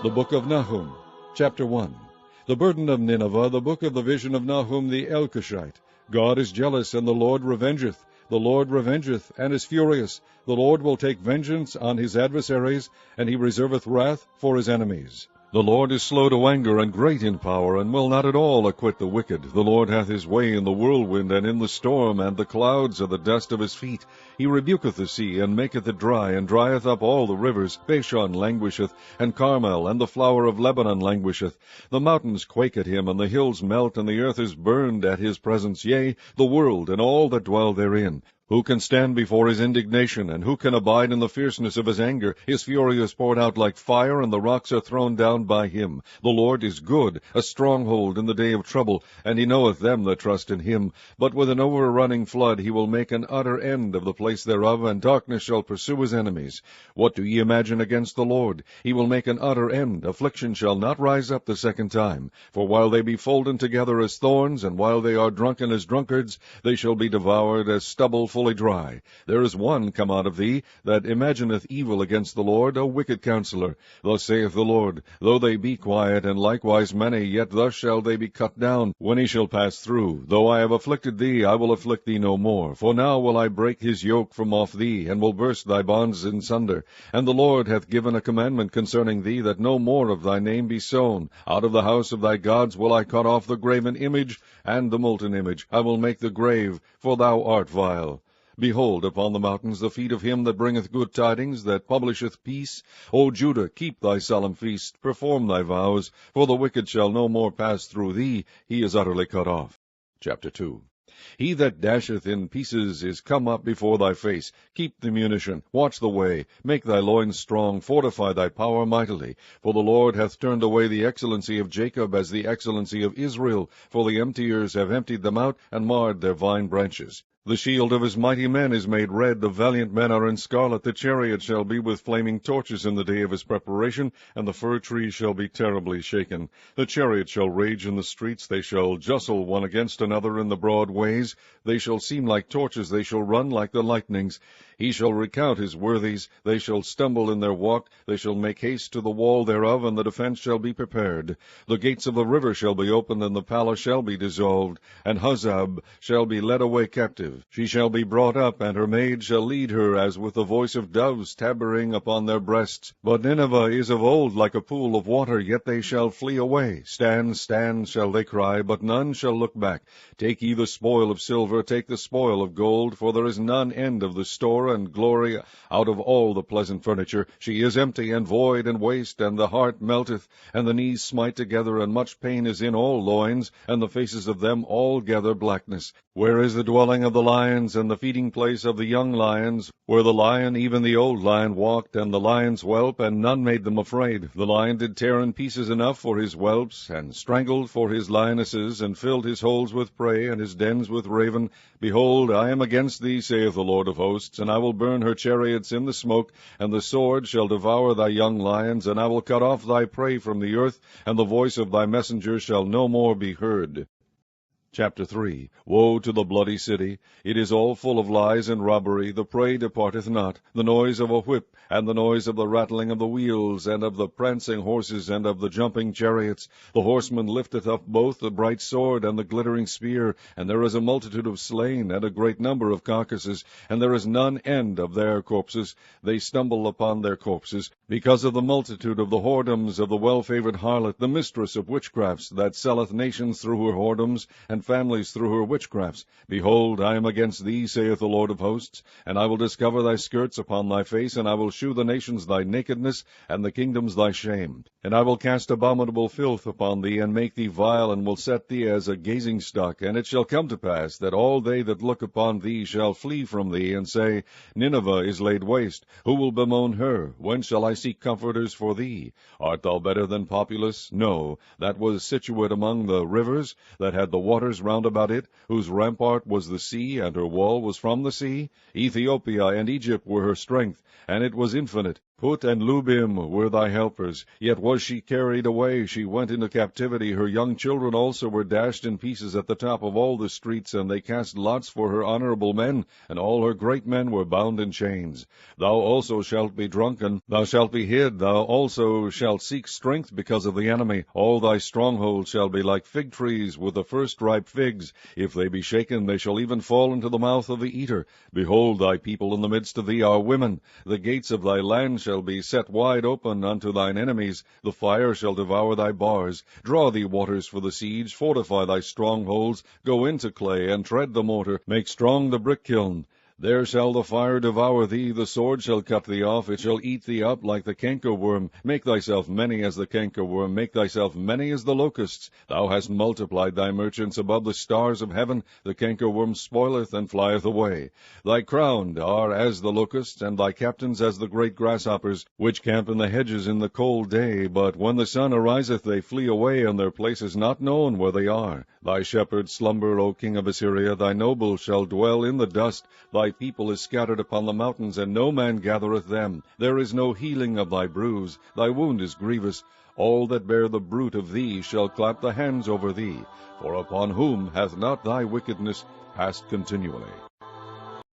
The Book of Nahum, Chapter 1. The burden of Nineveh, the book of the vision of Nahum the Elkoshite. God is jealous, and the Lord revengeth. The Lord revengeth, and is furious. The Lord will take vengeance on his adversaries, and he reserveth wrath for his enemies. The Lord is slow to anger, and great in power, and will not at all acquit the wicked. The Lord hath his way in the whirlwind, and in the storm, and the clouds are the dust of his feet. He rebuketh the sea, and maketh it dry, and drieth up all the rivers. Bashan languisheth, and Carmel, and the flower of Lebanon languisheth. The mountains quake at him, and the hills melt, and the earth is burned at his presence, yea, the world, and all that dwell therein. Who can stand before his indignation, and who can abide in the fierceness of his anger? His fury is poured out like fire, and the rocks are thrown down by him. The Lord is good, a stronghold in the day of trouble, and he knoweth them that trust in him. But with an overrunning flood he will make an utter end of the place thereof, and darkness shall pursue his enemies. What do ye imagine against the Lord? He will make an utter end. Affliction shall not rise up the second time. For while they be folden together as thorns, and while they are drunken as drunkards, they shall be devoured as stubble fully dry. There is one come out of thee that imagineth evil against the Lord, a wicked counselor. Thus saith the Lord, though they be quiet, and likewise many, yet thus shall they be cut down, when he shall pass through. Though I have afflicted thee, I will afflict thee no more. For now will I break his yoke from off thee, and will burst thy bonds in sunder. And the Lord hath given a commandment concerning thee, that no more of thy name be sown. Out of the house of thy gods will I cut off the graven image, and the molten image. I will make the grave, for thou art vile. Behold, upon the mountains the feet of him that bringeth good tidings, that publisheth peace. O Judah, keep thy solemn feast, perform thy vows, for the wicked shall no more pass through thee, he is utterly cut off. Chapter 2. He that dasheth in pieces is come up before thy face. Keep the munition, watch the way, make thy loins strong, fortify thy power mightily. For the Lord hath turned away the excellency of Jacob as the excellency of Israel, for the emptiers have emptied them out, and marred their vine branches. The shield of his mighty men is made red, the valiant men are in scarlet. The chariot shall be with flaming torches in the day of his preparation, and the fir tree shall be terribly shaken. The chariot shall rage in the streets, they shall justle one against another in the broad ways. They shall seem like torches, they shall run like the lightnings. He shall recount his worthies, they shall stumble in their walk, they shall make haste to the wall thereof, and the defense shall be prepared. The gates of the river shall be opened, and the palace shall be dissolved, and Huzzab shall be led away captive. She shall be brought up, and her maid shall lead her, as with the voice of doves tabering upon their breasts. But Nineveh is of old like a pool of water, yet they shall flee away. Stand, stand, shall they cry, but none shall look back. Take ye the spoil of silver, take the spoil of gold, for there is none end of the store and glory out of all the pleasant furniture. She is empty and void and waste, and the heart melteth, and the knees smite together, and much pain is in all loins, and the faces of them altogether blackness. Where is the dwelling of the lions, and the feeding place of the young lions, where the lion, even the old lion, walked, and the lion's whelp, and none made them afraid? The lion did tear in pieces enough for his whelps, and strangled for his lionesses, and filled his holes with prey, and his dens with raven. Behold, I am against thee, saith the Lord of hosts, and I will burn her chariots in the smoke, and the sword shall devour thy young lions, and I will cut off thy prey from the earth, and the voice of thy messengers shall no more be heard. Chapter 3. Woe to the bloody city! It is all full of lies and robbery. The prey departeth not. The noise of a whip, and the noise of the rattling of the wheels, and of the prancing horses, and of the jumping chariots. The horseman lifteth up both the bright sword and the glittering spear, and there is a multitude of slain, and a great number of carcasses, and there is none end of their corpses. They stumble upon their corpses, because of the multitude of the whoredoms of the well-favored harlot, the mistress of witchcrafts, that selleth nations through her whoredoms, and families through her witchcrafts. Behold, I am against thee, saith the Lord of hosts, and I will discover thy skirts upon thy face, and I will shew the nations thy nakedness, and the kingdoms thy shame. And I will cast abominable filth upon thee, and make thee vile, and will set thee as a gazing stock. And it shall come to pass, that all they that look upon thee shall flee from thee, and say, Nineveh is laid waste. Who will bemoan her? When shall I seek comforters for thee? Art thou better than Populus? No, that was situate among the rivers, that had the waters round about it, whose rampart was the sea, and her wall was from the sea. Ethiopia and Egypt were her strength, and it was infinite. Put and Lubim were thy helpers, yet was she carried away, she went into captivity. Her young children also were dashed in pieces at the top of all the streets, and they cast lots for her honorable men, and all her great men were bound in chains. Thou also shalt be drunken, thou shalt be hid, thou also shalt seek strength because of the enemy. All thy strongholds shall be like fig trees with the first ripe figs. If they be shaken, they shall even fall into the mouth of the eater. Behold, thy people in the midst of thee are women. The gates of thy land shall be set wide open unto thine enemies. The fire shall devour thy bars. Draw thee waters for the siege. Fortify thy strongholds. Go into clay, and tread the mortar. Make strong the brick kiln. There shall the fire devour thee, the sword shall cut thee off, it shall eat thee up like the cankerworm. Make thyself many as the cankerworm, make thyself many as the locusts. Thou hast multiplied thy merchants above the stars of heaven. The cankerworm spoileth and flieth away. Thy crowned are as the locusts, and thy captains as the great grasshoppers, which camp in the hedges in the cold day. But when the sun ariseth, they flee away, and their place is not known where they are. Thy shepherds slumber, O king of Assyria. Thy nobles shall dwell in the dust. Thy people is scattered upon the mountains, and no man gathereth them. There is no healing of thy bruise. Thy wound is grievous. All that bear the bruit of thee shall clap the hands over thee. For upon whom hath not thy wickedness passed continually?